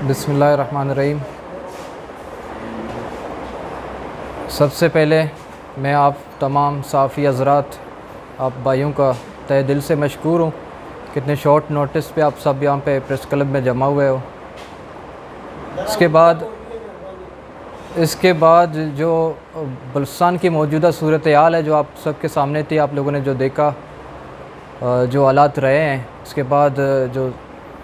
बिस्मिल्लाहिर्रहमानिर्रहीम। सबसे पहले मैं आप तमाम साफ़ी हज़रात, आप भाइयों का तहे दिल से मशकूर हूँ। कितने शॉर्ट नोटिस पे आप सब यहाँ पे प्रेस क्लब में जमा हुए हो। इसके बाद जो बलूचिस्तान की मौजूदा सूरत हाल है, जो आप सबके सामने थी, आप लोगों ने जो देखा, जो हालात रहे हैं, उसके बाद जो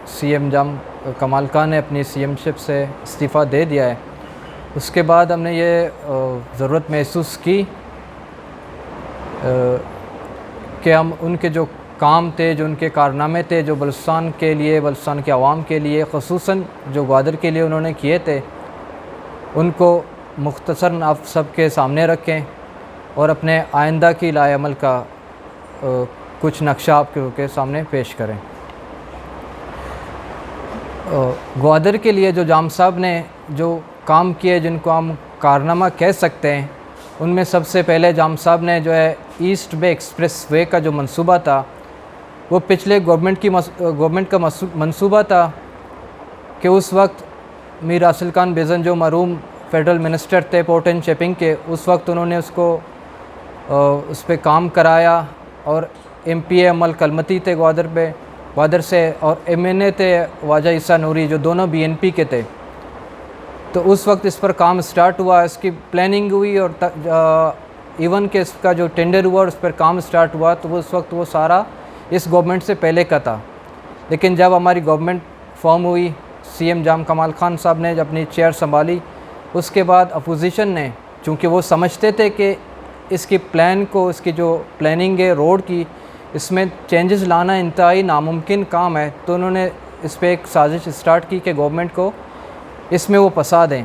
सीएम जाम कमाल खान ने अपनी सीएमशिप से इस्तीफ़ा दे दिया है, उसके बाद हमने ये ज़रूरत महसूस की कि हम उनके जो काम थे, जो उनके कारनामे थे, जो बलूचिस्तान के लिए, बलूचिस्तान के आवाम के लिए, ख़ुसूसन जो ग्वादर के लिए उन्होंने किए थे, उनको मुख्तसरन आप सब के सामने रखें और अपने आइंदा की लाएअमल का कुछ नक्शा आपके सामने पेश करें। ग्वादर के लिए जो जाम साहब ने जो काम किए, जिनको हम कारनामा कह सकते हैं, उनमें सबसे पहले जाम साहब ने जो है ईस्ट बे एक्सप्रेस वे का जो मंसूबा था, वो पिछले गवर्नमेंट का मंसूबा था कि उस वक्त मीर आसिल खान बेज़न जो मरहूम फेडरल मिनिस्टर थे पोर्ट एंड शिपिंग के, उस वक्त उन्होंने उसको उस पर काम कराया और MPA अमल कलमती थे ग्वादर से, और MNA थे वाजा ईसा नूरी, जो दोनों BNP के थे। तो उस वक्त इस पर काम स्टार्ट हुआ, इसकी प्लानिंग हुई और इवन के इसका जो टेंडर हुआ और उस पर काम स्टार्ट हुआ, तो उस वक्त वो सारा इस गवर्नमेंट से पहले का था। लेकिन जब हमारी गवर्नमेंट फॉर्म हुई, CM जाम कमाल खान साहब ने जब अपनी चेयर संभाली, उसके बाद अपोजिशन ने, चूँकि वो समझते थे कि इसकी प्लान को, इसकी जो प्लानिंग है रोड की, इसमें चेंजेस लाना इंतहाई नामुमकिन काम है, तो उन्होंने इस पर एक साजिश स्टार्ट की कि गवर्नमेंट को इसमें वो फंसा दें।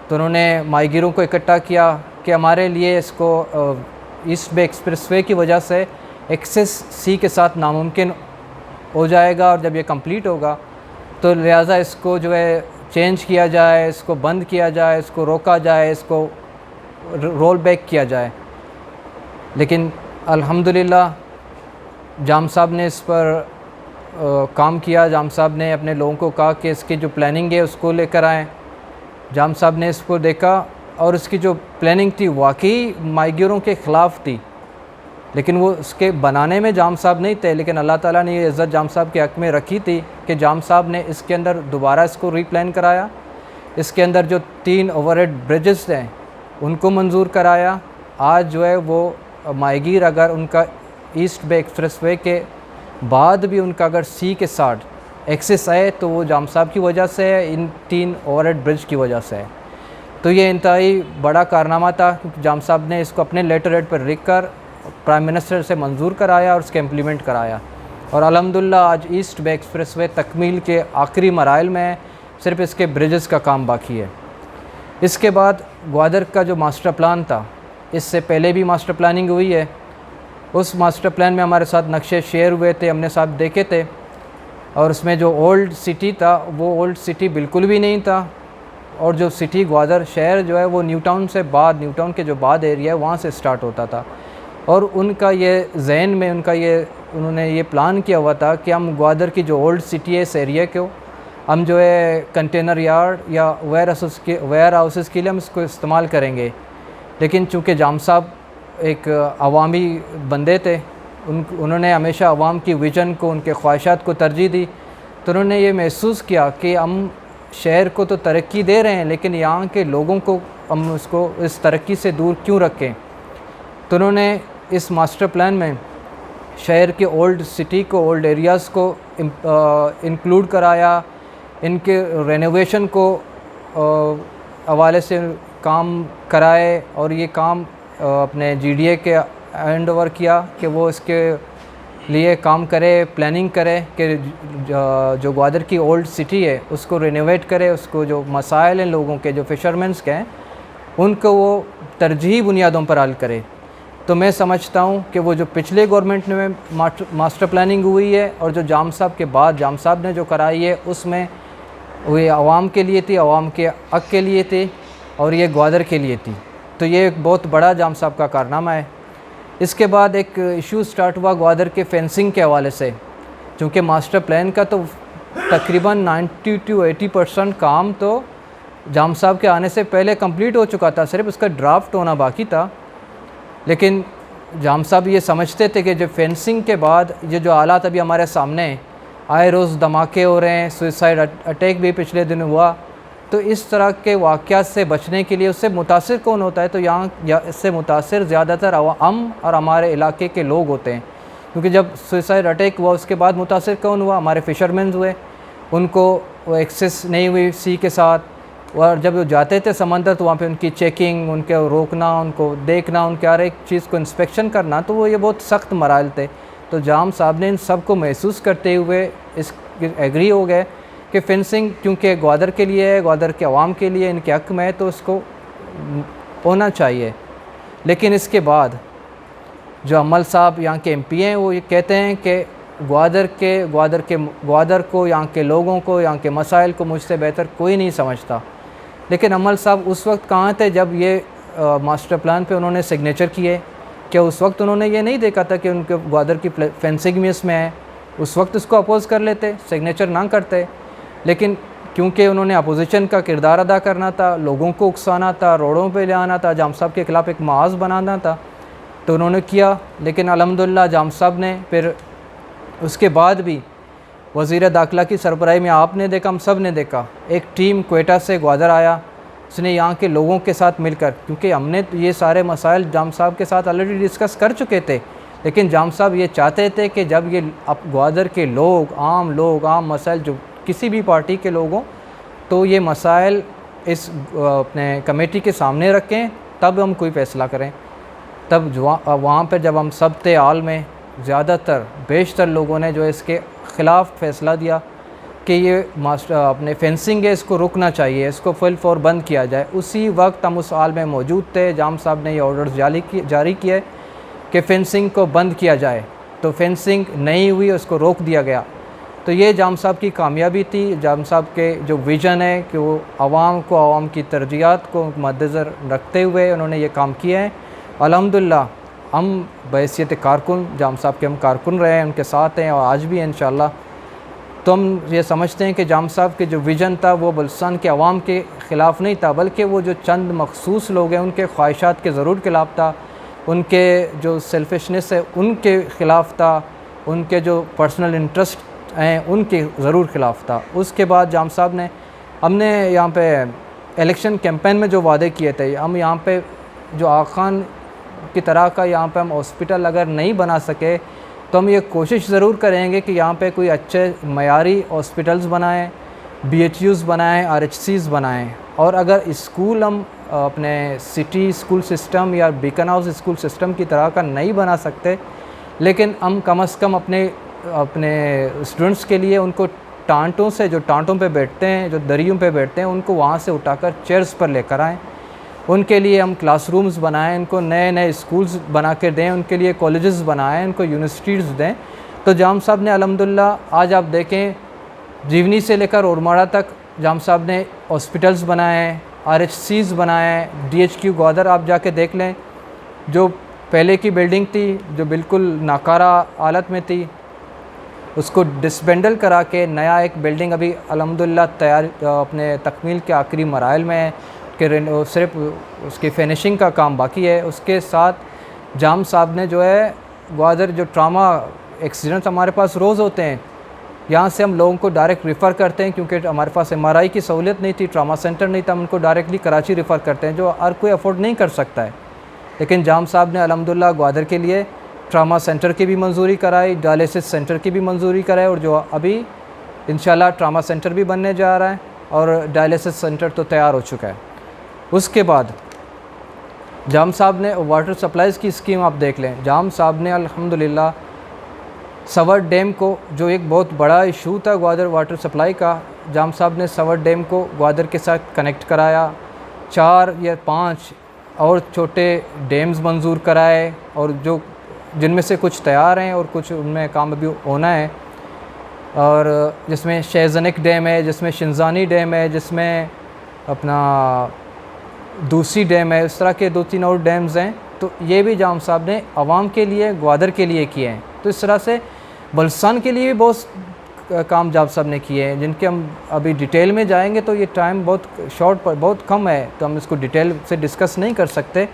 तो उन्होंने माहीगीरों को इकट्ठा किया कि हमारे लिए इसको ईस्ट बे एक्सप्रेसवे की वजह से एक्सेस सी के साथ नामुमकिन हो जाएगा, और जब ये कंप्लीट होगा तो लिहाजा इसको जो है चेंज किया जाए, इसको बंद किया जाए, इसको रोका जाए, इसको रोल बैक किया जाए। लेकिन अल्हम्दुलिल्लाह जाम साहब ने इस पर काम किया। जाम साहब ने अपने लोगों को कहा कि इसकी जो प्लानिंग है उसको लेकर आएँ। जाम साहब ने इसको देखा और इसकी जो प्लानिंग थी वाकई माहीगीरों के ख़िलाफ़ थी, लेकिन वो उसके बनाने में जाम साहब नहीं थे। लेकिन अल्लाह ताला ने ये इज़्ज़त जाम साहब के हक़ में रखी थी कि जाम साहब ने इसके अंदर दोबारा इसको रीप्लान कराया। इसके अंदर जो 3 ओवरहेड ब्रिजेस हैं उनको मंजूर कराया। आज जो है वो माहीगीर अगर उनका ईस्ट बे एक्सप्रेसवे के बाद भी उनका अगर सी के साथ एक्सेस आए तो वो जाम साहब की वजह से है, इन 3 ओवरहेड ब्रिज की वजह से है। तो ये इंतहाई बड़ा कारनामा था, क्योंकि जाम साहब ने इसको अपने लेटर हेड पर लिख कर प्राइम मिनिस्टर से मंजूर कराया और उसके इम्प्लीमेंट कराया। और अल्हम्दुलिल्लाह आज ईस्ट बे एक्सप्रेसवे तकमील के आखिरी मराइल में है, सिर्फ इसके ब्रिजेस का काम बाकी है। इसके बाद ग्वादर का जो मास्टर प्लान था, इससे पहले भी मास्टर प्लानिंग हुई है। उस मास्टर प्लान में हमारे साथ नक्शे शेयर हुए थे, हमने साथ देखे थे, और उसमें जो ओल्ड सिटी था वो ओल्ड सिटी बिल्कुल भी नहीं था, और जो सिटी ग्वादर शहर जो है वो न्यू टाउन के जो बाद एरिया है वहाँ से स्टार्ट होता था। और उनका ये जहन में उन्होंने ये प्लान किया हुआ था कि हम ग्वादर की जो ओल्ड सिटी है, इस एरिया को हम जो है कंटेनर यार्ड या वेयर हाउसेस के लिए हम इसको इस्तेमाल करेंगे। लेकिन चूँकि जाम साहब एक अवामी बंदे थे, उन्होंने हमेशा अवाम की विजन को, उनके ख्वाहिशात को तरजीह दी। तो उन्होंने ये महसूस किया कि हम शहर को तो तरक्की दे रहे हैं, लेकिन यहाँ के लोगों को हम उसको इस तरक्की से दूर क्यों रखें। तो उन्होंने इस मास्टर प्लान में शहर के ओल्ड सिटी को, ओल्ड एरियाज़ को इंक्लूड कराया, इनके रेनोवेशन को हवाले से काम कराए, और ये काम अपने GDA के हैंड ओवर किया कि वो इसके लिए काम करे, प्लानिंग करे कि जो ग्वादर की ओल्ड सिटी है उसको रेनोवेट करे, उसको जो मसाइल हैं लोगों के, जो फिशरमैन्स के हैं, उनको वो तरजीही बुनियादों पर हल करे। तो मैं समझता हूँ कि वो जो पिछले गवर्नमेंट में मास्टर प्लानिंग हुई है और जो जाम साहब के बाद जाम साहब ने जो कराई है, उसमें वो आवाम के लिए थी, आवाम के हक़ के लिए थी, और ये ग्वादर के लिए थी। तो ये एक बहुत बड़ा जाम साहब का कारनामा है। इसके बाद एक इशू स्टार्ट हुआ ग्वादर के फेंसिंग के हवाले से, क्योंकि मास्टर प्लान का तो तकरीबन 90 to 80% काम तो जाम साहब के आने से पहले कंप्लीट हो चुका था, सिर्फ उसका ड्राफ्ट होना बाकी था। लेकिन जाम साहब ये समझते थे कि जो फेंसिंग के बाद ये जो हालात अभी हमारे सामने आए रोज़ धमाके हो रहे हैं, सुसाइड अटैक भी पिछले दिन हुआ, तो इस तरह के वाक़यात से बचने के लिए उससे मुतासिर कौन होता है? तो यहाँ इससे मुतासिर ज़्यादातर हम और हमारे इलाके के लोग होते हैं, क्योंकि जब सुसाइड अटैक हुआ उसके बाद मुतासिर कौन हुआ? हमारे फ़िशरमैन हुए, उनको वो एक्सेस नहीं हुई सी के साथ, और जब वो जाते थे समंदर तो वहाँ पे उनकी चेकिंग, उनके रोकना, उनको देखना, उनके हर एक चीज़ को इंस्पेक्शन करना, तो वो ये बहुत सख्त मराइल थे। तो जाम साहब ने इन सब को महसूस करते हुए इस एग्री हो गए कि फेंसिंग क्योंकि ग्वादर के लिए है, ग्वादर के अवाम के लिए, इनके हक़ में है, तो उसको होना चाहिए। लेकिन इसके बाद जो अमल साहब यहाँ के MP हैं वो ये कहते हैं कि ग्वादर को, यहाँ के लोगों को, यहाँ के मसाइल को मुझसे बेहतर कोई नहीं समझता। लेकिन अमल साहब उस वक्त कहाँ थे जब ये मास्टर प्लान पे उन्होंने सिग्नेचर किए? क्या उस वक्त उन्होंने ये नहीं देखा था कि उनके ग्वादर की फेंसिंग भी इसमें है? उस वक्त उसको अपोज़ कर लेते, सिग्नेचर ना करते। लेकिन क्योंकि उन्होंने अपोजिशन का किरदार अदा करना था, लोगों को उकसाना था, रोडों पे ले आना था, जाम साहब के ख़िलाफ़ एक माज बनाना था, तो उन्होंने किया। लेकिन अल्हम्दुलिल्लाह जाम साहब ने फिर उसके बाद भी वज़ीर दाखिला की सरबराही में आपने देखा, हम सब ने देखा, एक टीम क्वेटा से ग्वादर आया, उसने यहाँ के लोगों के साथ मिलकर, क्योंकि हमने ये सारे मसाइल जाम साहब के साथ ऑलरेडी डिस्कस कर चुके थे, लेकिन जाम साहब ये चाहते थे कि जब ये अब ग्वादर के लोग, आम मसाइल जो किसी भी पार्टी के लोगों, तो ये मसाइल इस अपने कमेटी के सामने रखें, तब हम कोई फ़ैसला करें। तब वहाँ पर जब हम सब थे हाल में, ज़्यादातर बेशतर लोगों ने जो इसके ख़िलाफ़ फ़ैसला दिया कि ये अपने फेंसिंग है, इसको रुकना चाहिए, इसको फुल फॉर बंद किया जाए। उसी वक्त हम उस हाल में मौजूद थे, जाम साहब ने ये ऑर्डर्स जारी किए कि फेंसिंग को बंद किया जाए, तो फेंसिंग नहीं हुई, उसको रोक दिया गया। तो ये जाम साहब की कामयाबी थी, जाम साहब के जो विज़न है कि वो आवाम की तरजीहात को मद्देनज़र रखते हुए उन्होंने ये काम किया है। अल्हम्दुलिल्लाह हम बहैसियत कारकुन, जाम साहब के हम कारकुन रहे हैं, उनके साथ हैं और आज भी हैं इंशाअल्लाह। तो हम ये समझते हैं कि जाम साहब के जो विज़न था वो बलूचिस्तान के अवाम के ख़िलाफ़ नहीं था, बल्कि वो जो चंद मखसूस लोग हैं उनके ख्वाहिशात के ज़रूर खिलाफ़ था, उनके जो सेल्फिशनेस है उनके ख़िलाफ़ था, उनके जो पर्सनल इंटरेस्ट हैं उनके ज़रूर ख़िलाफ़ था। उसके बाद जाम साहब ने, हमने यहाँ पे इलेक्शन कैंपेन में जो वादे किए थे, हम यहाँ पे जो आखान की तरह का यहाँ पे हम हॉस्पिटल अगर नहीं बना सके तो हम ये कोशिश ज़रूर करेंगे कि यहाँ पे कोई अच्छे मयारी हॉस्पिटल्स बनाएं, BHUs बनाएं, RHCs बनाएं। और अगर स्कूल हम अपने सिटी स्कूल सिस्टम या बीकन हाउस स्कूल सिस्टम की तरह का नहीं बना सकते, लेकिन हम कम से कम अपने स्टूडेंट्स के लिए उनको टांटों से, जो टांटों पे बैठते हैं, जो दरियों पे बैठते हैं, उनको वहाँ से उठाकर चेयर्स पर लेकर आएँ। उनके लिए हम क्लासरूम्स बनाएं, उनको नए स्कूल्स बना के दें, उनके लिए कॉलेजेस बनाएं, उनको यूनिवर्सिटीज़ दें। तो जाम साहब ने अल्हम्दुलिल्लाह आज आप देखें जीवनी से लेकर ओरमाड़ा तक जाम साहब ने हॉस्पिटल्स बनाए, RHCs बनाए, DHQ ग्वादर आप जाके देख लें, जो पहले की बिल्डिंग थी जो बिल्कुल नाकारा हालत में थी, उसको डिसमेंटल करा के नया एक बिल्डिंग अभी अल्हम्दुलिल्लाह तैयार अपने तकमील के आखिरी मराइल में है, कि सिर्फ उसकी फिनिशिंग का काम बाकी है। उसके साथ जाम साहब ने जो है ग्वादर जो ट्रामा एक्सीडेंट्स हमारे पास रोज़ होते हैं, यहाँ से हम लोगों को डायरेक्ट रेफ़र करते हैं, क्योंकि हमारे पास MRI की सहूलियत नहीं थी, ट्रामा सेंटर नहीं था, हम उनको डायरेक्टली कराची रेफ़र करते हैं, जो हर कोई अफोर्ड नहीं कर सकता है। लेकिन जाम साहब ने अल्हम्दुलिल्लाह ग्वादर के लिए ट्रामा सेंटर की भी मंजूरी कराई, डायलिसिस सेंटर की भी मंजूरी कराई, और जो अभी इंशाल्लाह ट्रामा सेंटर भी बनने जा रहा है और डायलिसिस सेंटर तो तैयार हो चुका है। उसके बाद जाम साहब ने वाटर सप्लाईज़ की स्कीम आप देख लें, जाम साहब ने अल्हम्दुलिल्लाह सवर डैम को, जो एक बहुत बड़ा इशू था ग्वादर वाटर सप्लाई का, जाम साहब ने सवर डैम को ग्वादर के साथ कनेक्ट कराया, 4 या 5 और छोटे डैम्स मंजूर कराए, और जो जिनमें से कुछ तैयार हैं और कुछ उनमें काम अभी होना है, और जिसमें शेजनिक डैम है, जिसमें शिंजानी डैम है, जिसमें अपना दूसरी डैम है, इस तरह के 2-3 और डैम्स हैं। तो ये भी जाम साहब ने आवाम के लिए, ग्वादर के लिए किए हैं। तो इस तरह से बलूचिस्तान के लिए भी बहुत काम जाम साहब ने किए हैं, जिनके हम अभी डिटेल में जाएंगे तो ये टाइम बहुत कम है, तो हम इसको डिटेल से डिस्कस नहीं कर सकते।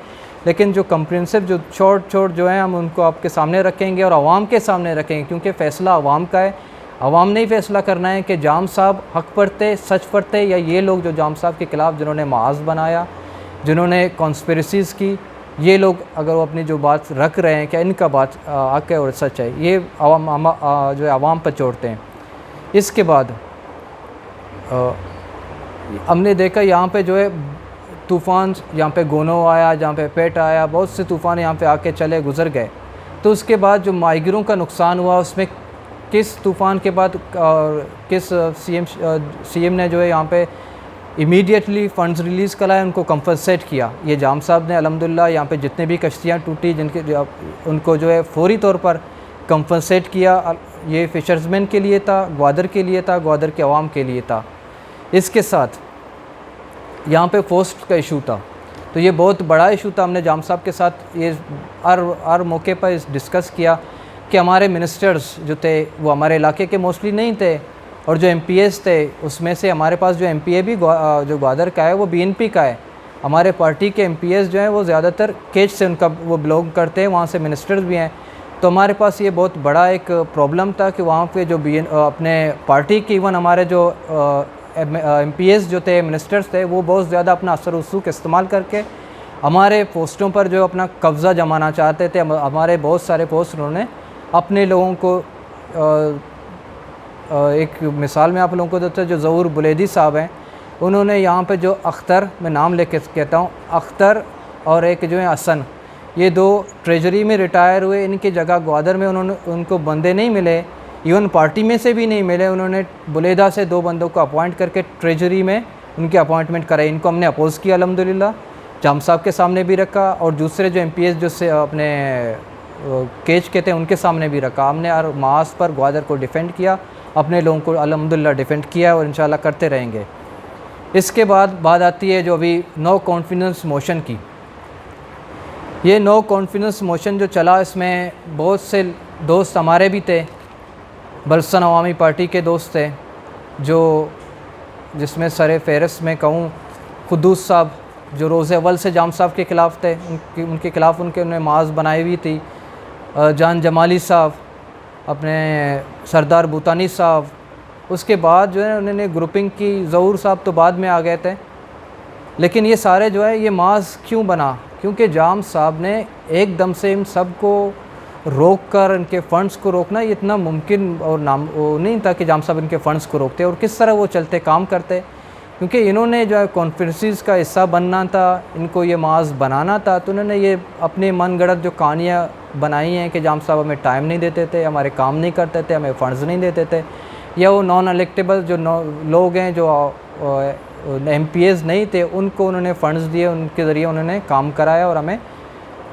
लेकिन जो कंप्रिहेंसिव, जो शॉर्ट जो हैं, हम उनको आपके सामने रखेंगे और आवाम के सामने रखेंगे, क्योंकि फ़ैसला आवाम का है। आवाम ने ही फ़ैसला करना है कि जाम साहब हक पर थे, सच पर थे, या ये लोग जो जाम साहब के ख़िलाफ़ जिन्होंने महाज़ बनाया, जिन्होंने कॉन्स्पिरेसीज़ की, ये लोग अगर वो अपनी जो बात रख रहे हैं क्या इनका बात हक है और सच है, ये जो है आवाम पर छोड़ते हैं। इसके बाद हमने देखा यहाँ पे जो है तूफ़ान, यहाँ पे गोनो आया, जहाँ पे पेट आया, बहुत से तूफ़ान यहाँ पे आके चले गुज़र गए। तो उसके बाद जो माहिगीरों का नुकसान हुआ, उसमें किस तूफ़ान के बाद किस सीएम ने जो है यहाँ पे इमीडिएटली फ़ंड्स रिलीज़ कराए, उनको कंपनसेट किया। ये जाम साहब ने अल्हम्दुलिल्लाह यहाँ पे जितने भी कश्तियाँ टूटी जिनके उनको जो है फ़ौरी तौर पर कंपनसेट किया। ये फ़िशर्समैन के लिए था, ग्वादर के लिए था, ग्वादर के अवाम के लिए था। इसके साथ यहाँ पे पोस्ट का इशू था, तो ये बहुत बड़ा इशू था। हमने जाम साहब के साथ ये हर मौके पर डिस्कस किया कि हमारे मिनिस्टर्स जो थे वो हमारे इलाके के मोस्टली नहीं थे, और जो एमपीएस थे उसमें से हमारे पास जो एमपीए भी जो ग्वादर का है वो बीएनपी का है। हमारे पार्टी के एमपीएस जो हैं वो ज़्यादातर केच से उनका वो बिलोंग करते हैं, वहाँ से मिनिस्टर्स भी हैं। तो हमारे पास ये बहुत बड़ा एक प्रॉब्लम था कि वहाँ पे जो अपने पार्टी के इवन हमारे जो एमपीएस जो थे, मिनिस्टर्स थे, वो बहुत ज़्यादा अपना असर रसूख इस्तेमाल करके हमारे पोस्टों पर जो अपना कब्ज़ा जमाना चाहते थे। हमारे बहुत सारे पोस्ट उन्होंने अपने लोगों को एक मिसाल में आप लोगों को देता, जो ज़हूर बुलेदी साहब हैं, उन्होंने यहाँ पे जो अख्तर, मैं नाम लेके कहता हूँ, अख्तर और एक जो है हसन, ये दो ट्रेजरी में रिटायर हुए। इनकी जगह ग्वादर में उनको बंदे नहीं मिले, इवन पार्टी में से भी नहीं मिले। उन्होंने बुलेदा से 2 बंदों को अपॉइंट करके ट्रेजरी में उनकी अपॉइंटमेंट कराई। इनको हमने अपोज़ किया अल्हम्दुलिल्लाह, जाम साहब के सामने भी रखा, और दूसरे जो एमपीएस जो से अपने केच के थे उनके सामने भी रखा। हमने हर मास पर ग्वादर को डिफेंड किया, अपने लोगों को अल्हम्दुलिल्लाह डिफेंड किया और इंशाल्लाह करते रहेंगे। इसके बाद बात आती है जो अभी नो कॉन्फिडेंस मोशन की। ये नो कॉन्फिडेंस मोशन जो चला, इसमें बहुत से दोस्त हमारे भी थे, बलूचिस्तान अवामी पार्टी के दोस्त थे, जो जिसमें सर फहरिस्त में कहूँ कुद्दूस साहब, जो रोज़े अव्वल से जाम साहब के ख़िलाफ़ थे, उनके ख़िलाफ़ उन्होंने माज़ बनाई हुई थी। जान जमाली साहब, अपने सरदार भूतानी साहब, उसके बाद जो है उन्होंने ग्रुपिंग की। ज़हूर साहब तो बाद में आ गए थे, लेकिन ये सारे जो है ये माज़ क्यों बना? क्योंकि जाम साहब ने एकदम से इन सब को रोक कर, इनके फ़ंड्स को रोकना ये इतना मुमकिन और वो नहीं था कि जाम साहब इनके फ़ंड्स को रोकते, और किस तरह वो चलते काम करते, क्योंकि इन्होंने जो है कॉन्फ्रेंसेस का हिस्सा बनना था, इनको ये माज़ बनाना था। तो उन्होंने ये अपने मनगढ़ंत जो कहानियाँ बनाई हैं कि जाम साहब हमें टाइम नहीं देते थे, हमारे काम नहीं करते थे, हमें फ़ंड्स नहीं देते थे, या वो नॉन इलेक्टेबल जो लोग हैं जो एमपीएस नहीं थे, उनको उन्होंने फ़ंड्स दिए, उनके ज़रिए उन्होंने काम कराया और हमें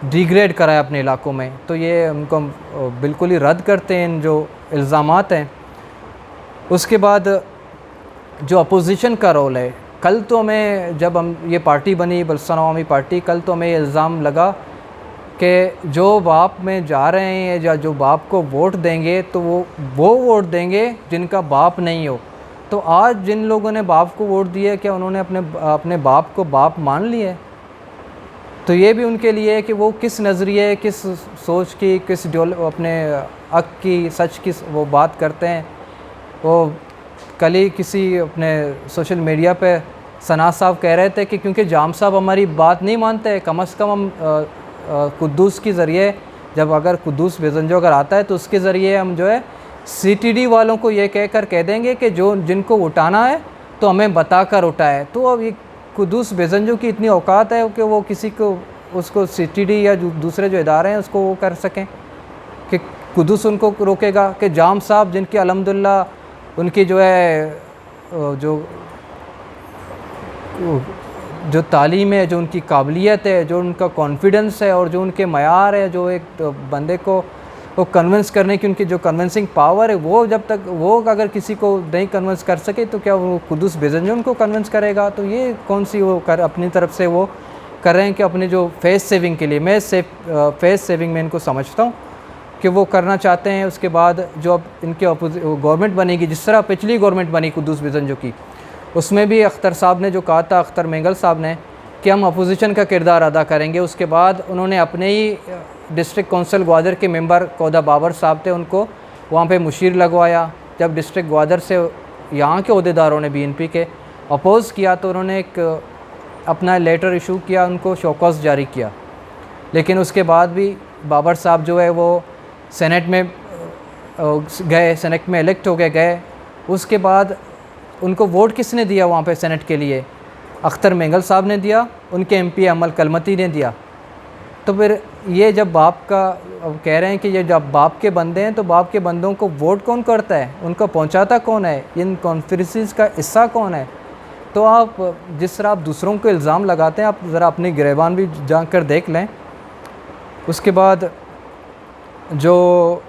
डिग्रेड कराया अपने इलाकों में। तो ये उनको बिल्कुल ही रद्द करते हैं इन जो इल्ज़ामात हैं। उसके बाद जो अपोजिशन का रोल है, कल तो हमें जब हम ये पार्टी बनी बलूचिस्तान अवामी पार्टी, कल तो हमें ये इल्ज़ाम लगा कि जो बाप में जा रहे हैं या जो बाप को वोट देंगे तो वो वोट देंगे जिनका बाप नहीं हो। तो आज जिन लोगों ने बाप को वोट दिए, क्या उन्होंने अपने बाप को बाप मान लिया है? तो ये भी उनके लिए है कि वो किस नज़रिए, किस सोच की, किस अपने हक की, सच की वो बात करते हैं। वो कल ही किसी अपने सोशल मीडिया पे सना साहब कह रहे थे कि क्योंकि जाम साहब हमारी बात नहीं मानते, कम अज़ कम हम कुद्दूस के ज़रिए, जब अगर कुद्दूस बेजंजो अगर आता है तो उसके ज़रिए हम जो है सीटीडी वालों को ये कह देंगे कि जो जिनको उठाना है तो हमें बता कर उठाए। तो अब ये कुद्दूस बेजंजो की इतनी औकात है कि वो किसी को उसको सीटीडी या दूसरे जो इदारे हैं उसको वो कर सकें कि कुद्दूस उनको रोकेगा? कि जाम साहब जिनकी अल्हम्दुलिल्लाह उनकी जो है जो तालीम है, जो उनकी काबिलियत है, जो उनका कॉन्फिडेंस है और जो उनके मयार है, जो एक बंदे को वो कन्विंस करने की उनकी जो कन्विंसिंग पावर है, वो जब तक वो अगर किसी को नहीं कन्विंस कर सके तो क्या वो कुद्दूस बेजंजो उनको कन्विंस करेगा? तो ये कौन सी वो अपनी तरफ से वो कर रहे हैं कि अपनी जो फेस सेविंग के लिए, मैं फेस सेविंग में इनको समझता हूँ कि वो करना चाहते हैं। उसके बाद जो अब इनके गवर्नमेंट बनेगी, जिस तरह पिछली गवर्नमेंट बनी कुद्दूस बिजंजो की, उसमें भी अख्तर साहब ने जो कहा था, अख्तर मेंगल साहब ने, कि हम अपोजिशन का किरदार अदा करेंगे। उसके बाद उन्होंने अपने ही डिस्ट्रिक्ट कौंसिल ग्वादर के मेंबर कौदा बाबर साहब थे, उनको वहाँ पे मुशीर लगवाया। जब डिस्ट्रिक्ट ग्वादर से यहाँ के अहदेदारों ने बीएनपी के अपोज़ किया तो उन्होंने एक अपना लेटर इशू किया, उनको शोकॉज जारी किया। लेकिन उसके बाद भी बाबर साहब जो है वो सेनेट में गए, सेनेट में इलेक्ट हो गए। उसके बाद उनको वोट किसने दिया वहाँ पे सेनेट के लिए? अख्तर मेंगल साहब ने दिया, उनके एमपी अमल कलमती ने दिया। तो फिर ये जब बाप का कह रहे हैं कि ये जब बाप के बंदे हैं तो बाप के बंदों को वोट कौन करता है, उनको पहुंचाता कौन है, इन कॉन्फ्रेंसेस का हिस्सा कौन है? तो आप जिस तरह आप दूसरों को इल्ज़ाम लगाते हैं, आप ज़रा अपनी गिरबान भी जाकर देख लें। उसके बाद जो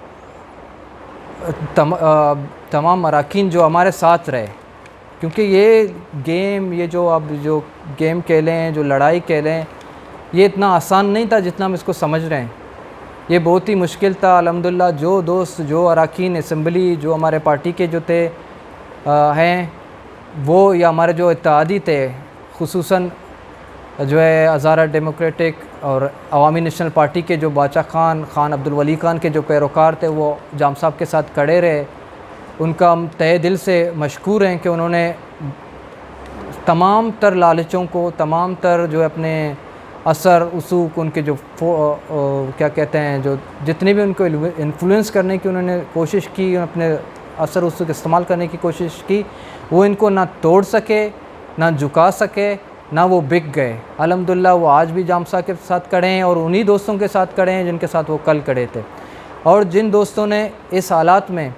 तमाम अरकान जो हमारे साथ रहे, क्योंकि ये गेम, ये जो आप जो गेम खेलें, जो लड़ाई खेलें, ये इतना आसान नहीं था जितना हम इसको समझ रहे हैं। ये बहुत ही मुश्किल था। अल्हम्दुलिल्लाह जो दोस्त, जो अरकान असम्बली, जो हमारे पार्टी के जो थे हैं वो, या हमारे जो इत्तेहादी थे, खुसूसन जो है हज़ारा डेमोक्रेटिक और अवामी नेशनल पार्टी के जो बादशाह खान अब्दुल वली खान के जो पैरोकार थे, वो जाम साहब के साथ खड़े रहे। उनका हम तहे दिल से मशकूर हैं कि उन्होंने तमाम तर लालचों को, तमाम तर जो अपने असर उसूक, उनके जो क्या कहते हैं, जो जितने भी उनको इन्फ्लुएंस करने की उन्होंने कोशिश की, अपने असर उसूक इस्तेमाल करने की कोशिश की, वो इनको ना तोड़ सके, ना झुका सके, ना वो बिक गए। अल्हम्दुलिल्लाह वो आज भी जाम साहब के साथ खड़े हैं और उन्हीं दोस्तों के साथ खड़े हैं जिनके साथ वो कल खड़े थे। और जिन दोस्तों ने इस हालात में,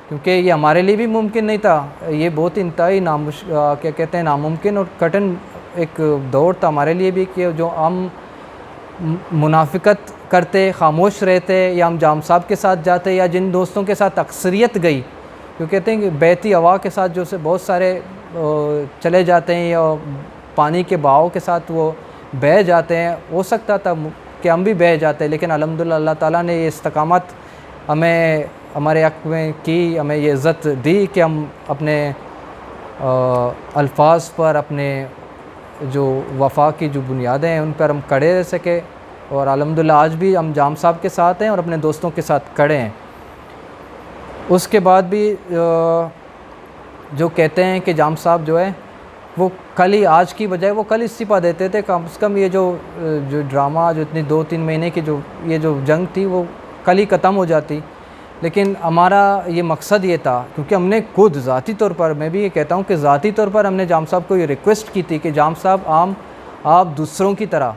क्योंकि ये हमारे लिए भी मुमकिन नहीं था, ये बहुत इंतहाई क्या कहते हैं, नामुमकिन और कठिन एक दौर था हमारे लिए भी, कि जो हम मुनाफिकत करते, खामोश रहते, या हम जाम साहब के साथ जाते, या जिन दोस्तों के साथ अक्सरियत गई, क्योंकि कहते हैं कि बहती हवा के साथ जो से बहुत सारे चले जाते हैं, या पानी के बहाव के साथ वो बह जाते हैं। हो सकता था कि हम भी बह जाते, लेकिन अल्हम्दुलिल्लाह अल्लाह ताला ने ये इस्तकामत हमें, हमारे हक़ में की, हमें ये इज़्ज़त दी कि हम अपने अल्फाज पर, अपने जो वफ़ा की जो बुनियादें हैं उन पर हम खड़े रह सके। और अल्हम्दुलिल्लाह आज भी हम जाम साहब के साथ हैं और अपने दोस्तों के साथ खड़े हैं। उसके बाद भी जो कहते हैं कि जाम साहब जो है वो कल ही, आज की बजाय वो कल इस्तीफ़ा देते थे, कम से कम ये जो ड्रामा, जो इतनी 2-3 महीने की जो ये जो जंग थी वो कल ही ख़त्म हो जाती। लेकिन हमारा ये मकसद ये था, क्योंकि हमने खुद ज़ाती तौर पर, मैं भी ये कहता हूँ कि ज़ाती तौर पर हमने जाम साहब को ये रिक्वेस्ट की थी कि जाम साहब आप दूसरों की तरह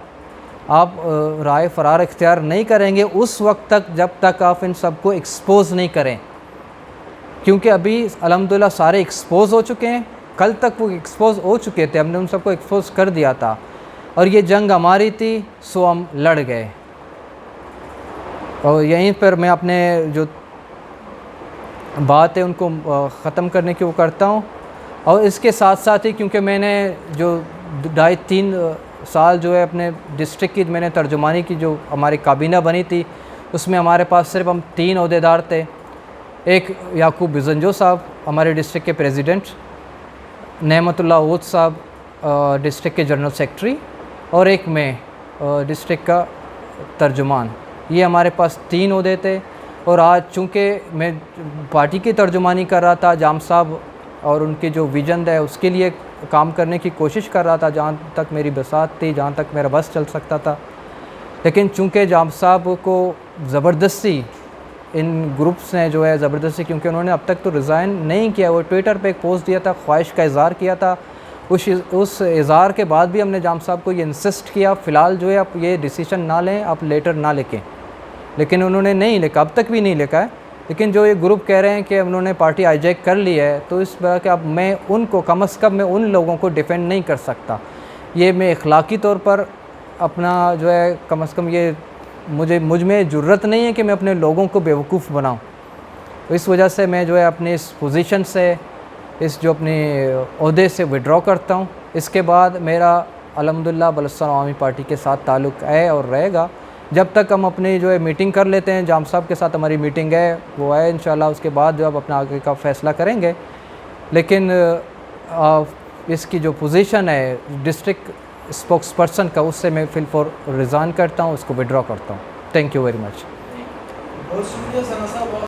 आप राय फ़रार इख्तियार नहीं करेंगे उस वक्त तक जब तक आप इन सब को एक्सपोज़ नहीं करें, क्योंकि अभी अल्हम्दुलिल्लाह सारे एक्सपोज़ हो चुके हैं। कल तक वो एक्सपोज़ हो चुके थे, हमने उन सबको एक्सपोज़ कर दिया था, और ये जंग हमारी थी, सो हम लड़ गए। और यहीं पर मैं अपने जो बात है उनको ख़त्म करने की वो करता हूँ। और इसके साथ साथ ही, क्योंकि मैंने जो 2.5-3 साल जो है अपने डिस्ट्रिक्ट की मैंने तर्जुमानी की, जो हमारी काबीना बनी थी, उसमें हमारे पास सिर्फ हम 3 ओहदेदार थे। एक याकूब बिजंजो साहब हमारे डिस्ट्रिक्ट के प्रेसिडेंट, नेमतुल्लाह ओद साहब डिस्ट्रिक्ट के जनरल सेक्रेटरी, और एक मैं डिस्ट्रिक्ट का तर्जुमान। ये हमारे पास 3 ओहदे थे। और आज चूँकि मैं पार्टी की तर्जुमानी कर रहा था, जाम साहब और उनके जो विजन है उसके लिए काम करने की कोशिश कर रहा था, जहाँ तक मेरी बसात थी, जहाँ तक मेरा बस चल सकता था। लेकिन चूँकि जाम साहब को ज़बरदस्ती इन ग्रुप्स ने जो है ज़बरदस्ती, क्योंकि उन्होंने अब तक तो रिज़ाइन नहीं किया, वो ट्विटर पे एक पोस्ट दिया था, ख्वाहिश का इज़हार किया था। उस इज़हार के बाद भी हमने जाम साहब को ये इंसिस्ट किया, फ़िलहाल जो है आप ये डिसीजन ना लें, आप लेटर ना लिखें, लेकिन उन्होंने नहीं लिखा, अब तक भी नहीं लिखा है। लेकिन जो ये ग्रुप कह रहे हैं कि उन्होंने पार्टी हाईजैक कर ली है, तो इस तरह के अब मैं उनको कम अज़ कम मैं उन लोगों को डिफेंड नहीं कर सकता। ये मैं अखलाकी तौर पर अपना जो है कम अज़ कम ये मुझ में जुर्रत नहीं है कि मैं अपने लोगों को बेवकूफ़ बनाऊं। तो इस वजह से मैं जो है अपनी इस पोजीशन से, इस जो अपने ओहदे से विड्रॉ करता हूं। इसके बाद मेरा अल्हम्दुलिल्लाह बलूचिस्तान अवामी पार्टी के साथ ताल्लुक़ है और रहेगा। जब तक हम अपनी जो है मीटिंग कर लेते हैं, जाम साहब के साथ हमारी मीटिंग है वो है इंशाल्लाह, उसके बाद जो अब अपना आगे का फ़ैसला करेंगे। लेकिन इसकी जो पोजीशन है डिस्ट्रिक्ट स्पोक्स पर्सन का, उससे मैं फिलफॉर रिज़ाइन करता हूँ, उसको विड्रॉ करता हूँ। Thank you very much. बहुत शुक्रिया सना साहब।